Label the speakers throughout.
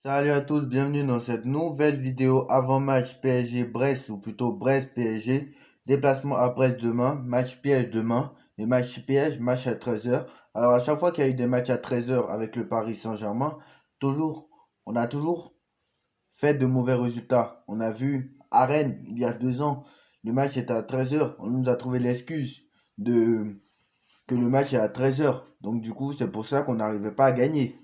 Speaker 1: Salut à tous, bienvenue dans cette nouvelle vidéo avant-match PSG-Brest, ou plutôt Brest-PSG. Déplacement à Brest demain, match piège demain, et match piège, match à 13 heures. Alors à chaque fois qu'il y a eu des matchs à 13 heures avec le Paris Saint-Germain, on a toujours fait de mauvais résultats. On a vu à Rennes, il y a 2 ans, le match était à 13 heures. On nous a trouvé l'excuse de que le match est à 13 heures. Donc du coup, c'est pour ça qu'on n'arrivait pas à gagner.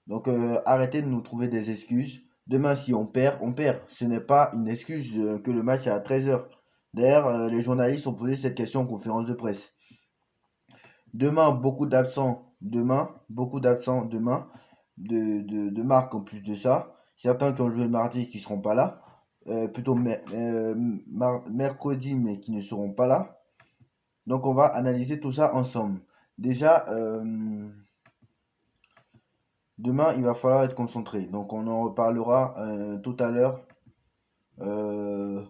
Speaker 1: Donc arrêtez de nous trouver des excuses. Demain, si on perd, on perd. Ce n'est pas une excuse que le match est à 13 heures. D'ailleurs, les journalistes ont posé cette question en conférence de presse. Demain, beaucoup d'absents. Demain, beaucoup d'absents demain. De marques en plus de ça. Certains qui ont joué mardi qui ne seront pas là. Plutôt mercredi, mais qui ne seront pas là. Donc on va analyser tout ça ensemble. Déjà, demain, il va falloir être concentré. Donc, on en reparlera tout à l'heure. Euh,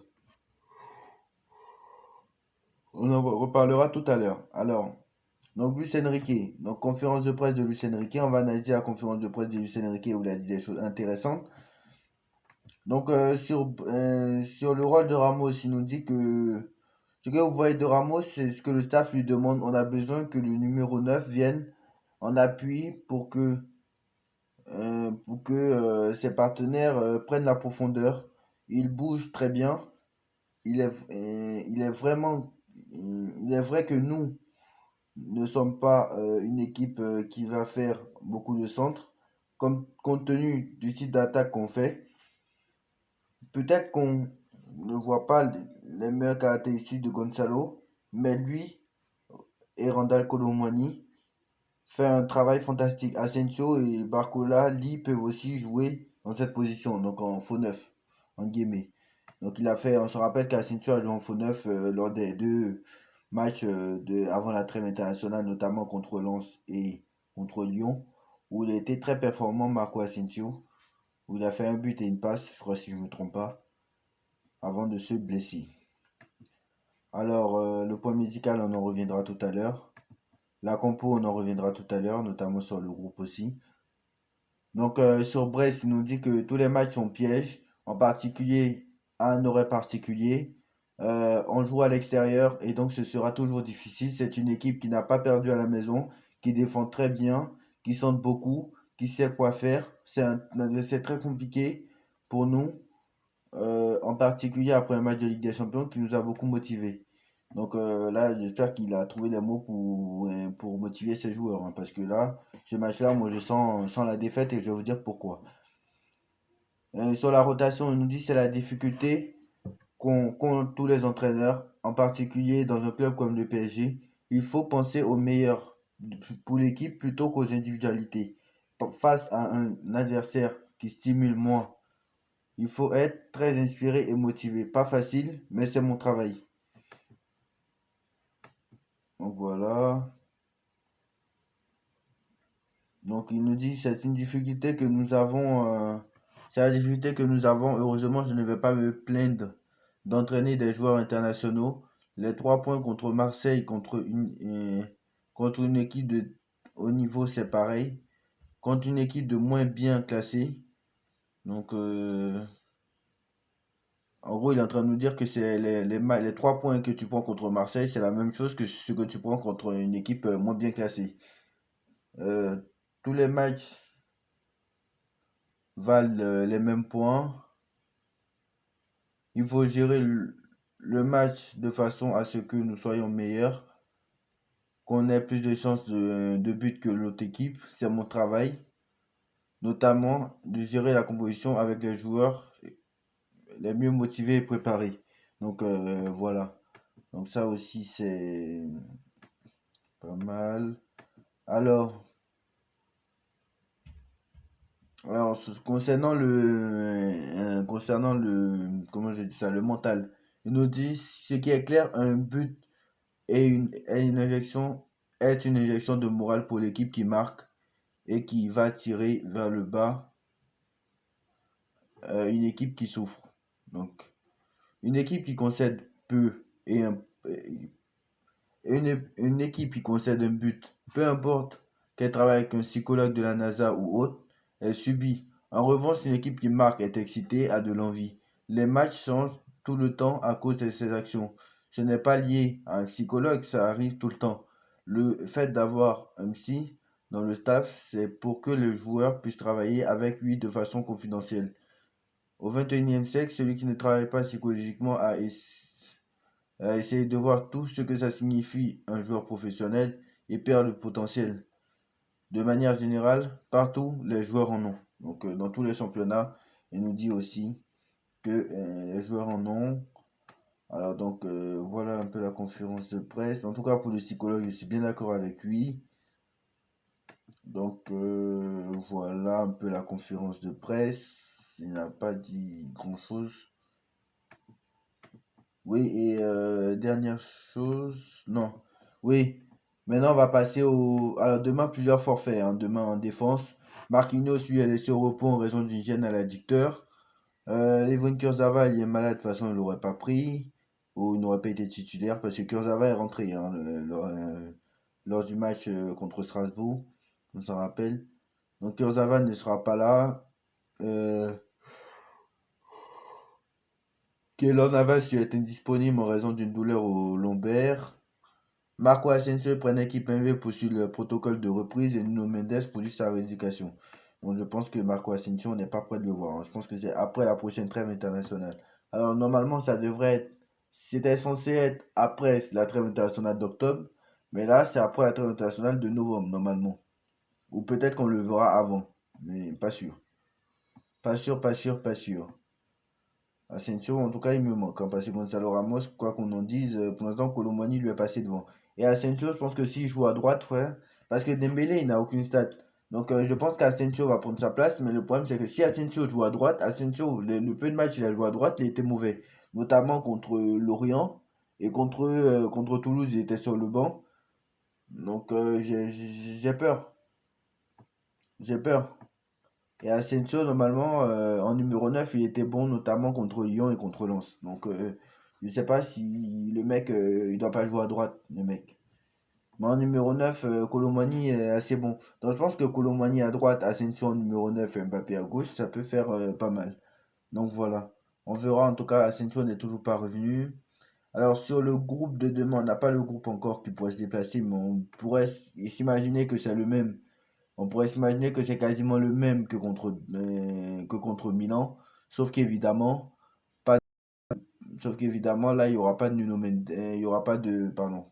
Speaker 1: on en reparlera tout à l'heure. Alors, donc Luis Enrique. Donc, conférence de presse de Luis Enrique. On va analyser la conférence de presse de Luis Enrique où il a dit des choses intéressantes. Donc, sur le rôle de Ramos, il nous dit que ce que vous voyez de Ramos, c'est ce que le staff lui demande. On a besoin que le numéro 9 vienne en appui pour que ses partenaires prennent la profondeur. Il bouge très bien. Il est vrai que nous ne sommes pas une équipe qui va faire beaucoup de centres, comme compte tenu du type d'attaque qu'on fait. Peut-être qu'on ne voit pas les meilleures caractéristiques de Gonzalo, mais lui et Randal Colomwani fait un travail fantastique. Asensio et Barcola, Lee peuvent aussi jouer dans cette position, donc en faux neuf, en guillemets. Donc on se rappelle qu'Asensio a joué en faux neuf lors des deux matchs avant la trêve internationale, notamment contre Lens et contre Lyon, où il a été très performant, Marco Asensio, où il a fait un but et une passe, je crois si je ne me trompe pas, avant de se blesser. Alors, le point médical, on en reviendra tout à l'heure. La compo, on en reviendra tout à l'heure, notamment sur le groupe aussi. Donc sur Brest, il nous dit que tous les matchs sont pièges, en particulier à un horaire particulier. On joue à l'extérieur et donc ce sera toujours difficile. C'est une équipe qui n'a pas perdu à la maison, qui défend très bien, qui centre beaucoup, qui sait quoi faire. C'est un adversaire très compliqué pour nous, en particulier après un match de Ligue des Champions qui nous a beaucoup motivés. Donc là, j'espère qu'il a trouvé les mots pour motiver ses joueurs, hein, parce que là, ce match-là, moi, je sens la défaite et je vais vous dire pourquoi. Sur la rotation, il nous dit que c'est la difficulté qu'ont tous les entraîneurs, en particulier dans un club comme le PSG. Il faut penser au meilleur pour l'équipe plutôt qu'aux individualités. Face à un adversaire qui stimule moins, il faut être très inspiré et motivé. Pas facile, mais c'est mon travail. Donc voilà. Donc il nous dit c'est une difficulté que nous avons. C'est la difficulté que nous avons. Heureusement, je ne vais pas me plaindre d'entraîner des joueurs internationaux. Les 3 points contre Marseille, contre une équipe de haut niveau, c'est pareil. Contre une équipe de moins bien classée. Donc en gros, il est en train de nous dire que c'est les 3 points que tu prends contre Marseille, c'est la même chose que ce que tu prends contre une équipe moins bien classée. Euh, tous les matchs valent les mêmes points. Il faut gérer le match de façon à ce que nous soyons meilleurs, qu'on ait plus de chances de but que l'autre équipe. C'est mon travail, notamment de gérer la composition avec les joueurs les mieux motivés et préparés. Donc voilà. Donc ça aussi c'est pas mal. Alors, concernant le comment je dis ça, le mental, il nous dit ce qui est clair, un but est une injection de morale pour l'équipe qui marque et qui va tirer vers le bas une équipe qui souffre. Donc, une équipe qui concède peu une équipe qui concède un but, peu importe qu'elle travaille avec un psychologue de la NASA ou autre, elle subit. En revanche, une équipe qui marque est excitée, a de l'envie. Les matchs changent tout le temps à cause de ses actions. Ce n'est pas lié à un psychologue, ça arrive tout le temps. Le fait d'avoir un psy dans le staff, c'est pour que les joueurs puissent travailler avec lui de façon confidentielle. Au XXIe siècle, celui qui ne travaille pas psychologiquement a essayé de voir tout ce que ça signifie un joueur professionnel et perd le potentiel. De manière générale, partout, les joueurs en ont. Donc, dans tous les championnats, il nous dit aussi que les joueurs en ont. Alors, donc, voilà un peu la conférence de presse. En tout cas, pour le psychologue, je suis bien d'accord avec lui. Donc, voilà un peu la conférence de presse. Il n'a pas dit grand-chose. Oui, et dernière chose, non. Oui, maintenant on va passer au. Alors demain, plusieurs forfaits, hein. Demain en défense. Marquinhos, lui, est laissé au repos en raison d'une gêne à l'adducteur. Levin Kurzawa, il est malade, de toute façon, il l'aurait pas pris. Ou il n'aurait pas été titulaire parce que Kurzawa est rentré, hein, lors du match contre Strasbourg, on s'en rappelle. Donc Kurzawa ne sera pas là. Euh, Keylor Navas lui est indisponible en raison d'une douleur au lombaire. Marco Asensio prend l'équipe MV pour suivre le protocole de reprise et Nuno Mendes pour sa rééducation. Donc je pense que Marco Asensio, on n'est pas prêt de le voir, hein. Je pense que c'est après la prochaine trêve internationale. Alors normalement, ça devrait être, c'était censé être après la trêve internationale d'octobre, mais là c'est après la trêve internationale de novembre normalement. Ou peut-être qu'on le verra avant, mais pas sûr. Pas sûr, pas sûr, pas sûr. Asensio, en tout cas, il me manque, hein, parce que Gonzalo Ramos, quoi qu'on en dise, pour l'instant, Colomani lui est passé devant. Et Asensio, je pense que s'il joue à droite, frère, parce que Dembélé, il n'a aucune stat. Donc, je pense qu'Asensio va prendre sa place, mais le problème, c'est que si Asensio joue à droite, Asensio, le peu de matchs qu'il a joué à droite, il était mauvais. Notamment contre Lorient et contre Toulouse, il était sur le banc. Donc, j'ai peur. J'ai peur. Et Asensio, normalement, en numéro 9 il était bon, notamment contre Lyon et contre Lens. Donc, je sais pas si le mec, il doit pas jouer à droite, le mec. Mais en numéro 9 Colomani est assez bon. Donc, je pense que Colomani à droite, Asensio en numéro 9 et Mbappé à gauche, ça peut faire pas mal. Donc, voilà. On verra. En tout cas, Asensio n'est toujours pas revenu. Alors, sur le groupe de demain, on n'a pas le groupe encore qui pourrait se déplacer, mais on pourrait s'imaginer que c'est le même. On pourrait s'imaginer que c'est quasiment le même que contre Milan, sauf qu'évidemment, pas, sauf qu'évidemment là il y aura pas de Nuno Mendes, il y aura pas de, pardon,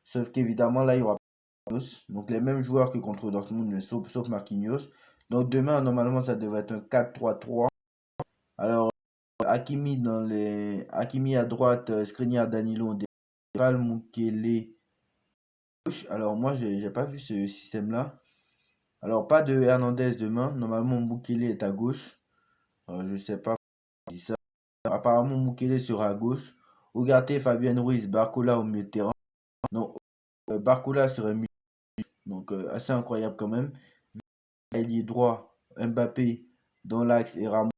Speaker 1: sauf qu'évidemment là il y aura pas de Marquinhos. Donc les mêmes joueurs que contre Dortmund, mais sauf Marquinhos. Donc demain normalement ça devrait être un 4-3-3. Alors Hakimi à droite, Skriniar, Danilo, Depay, Mukele gauche. Alors moi j'ai pas vu ce système-là. Alors pas de Hernandez demain. Normalement Mukele est à gauche. Je sais pas qui dit ça. Apparemment, Mukele sera à gauche. Ugarte, Fabien Ruiz, Barcola au milieu de terrain. Non, Barcola serait mieux. Donc, assez incroyable quand même. Ailier droit, Mbappé dans l'axe et Ramos.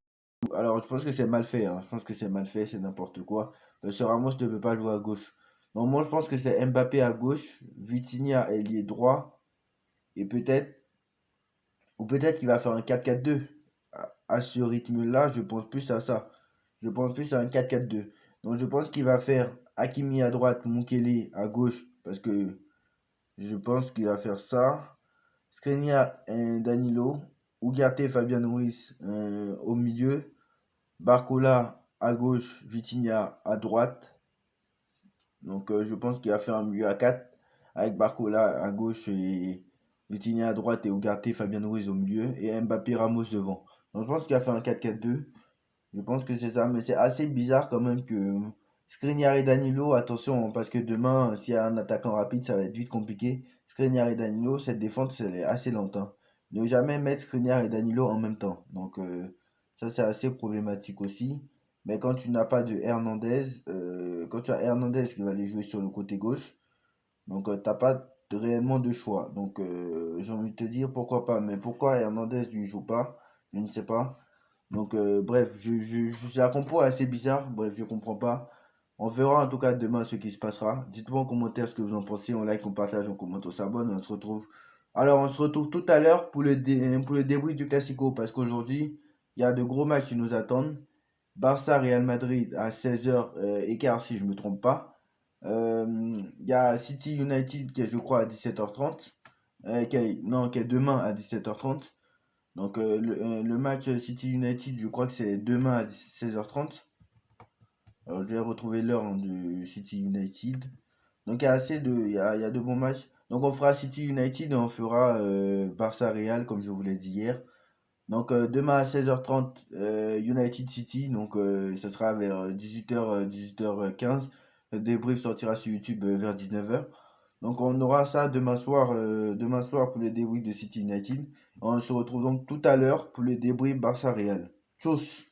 Speaker 1: Alors, je pense que c'est mal fait, hein. Je pense que c'est mal fait, c'est n'importe quoi. Parce que Ramos ne peut pas jouer à gauche. Donc, moi, je pense que c'est Mbappé à gauche, Vitinha ailier droit. Et peut-être, ou peut-être qu'il va faire un 4-4-2. À ce rythme-là, je pense plus à ça. Je pense plus à un 4-4-2. Donc je pense qu'il va faire Hakimi à droite, Mukele à gauche, parce que je pense qu'il va faire ça. Skriniar et Danilo, Ugarte, Fabian Ruiz au milieu, Barcola à gauche, Vitinha à droite. Donc je pense qu'il va faire un milieu à 4 avec Barcola à gauche et Vitinha à droite et Ugarte, Fabian Ruiz au milieu et Mbappé Ramos devant. Donc je pense qu'il va faire un 4-4-2. Je pense que c'est ça, mais c'est assez bizarre quand même que Skriniar et Danilo, attention, hein, parce que demain, s'il y a un attaquant rapide, ça va être vite compliqué. Skriniar et Danilo, cette défense, elle est assez lente, hein. Ne jamais mettre Skriniar et Danilo en même temps. Donc, ça, c'est assez problématique aussi. Mais quand tu n'as pas de Hernandez, quand tu as Hernandez qui va aller jouer sur le côté gauche, donc t'as pas réellement de choix. Donc, j'ai envie de te dire pourquoi pas. Mais pourquoi Hernandez lui joue pas, je ne sais pas. Donc, bref, la compo est assez bizarre. Bref, je comprends pas. On verra en tout cas demain ce qui se passera. Dites-moi en commentaire ce que vous en pensez. On like, on partage, on commente, on s'abonne. On se retrouve Alors, on se retrouve tout à l'heure pour le débrief du Classico, parce qu'aujourd'hui, il y a de gros matchs qui nous attendent. Barça-Real Madrid à 16h et quart, si je ne me trompe pas. Il y a City United qui est, je crois, à 17h30. Non, qui est demain à 17h30. Donc, le match City United, je crois que c'est demain à 16h30. Alors, je vais retrouver l'heure hein, du City United. Donc, il y a de bons matchs. Donc, on fera City United et on fera Barça Real, comme je vous l'ai dit hier. Donc, demain à 16h30, United City. Donc, ce sera vers 18h, 18h15. Le débrief sortira sur YouTube vers 19h. Donc, on aura ça demain soir pour le débrief de City United. On se retrouve donc tout à l'heure pour le débrief Barça Real. Tchuss!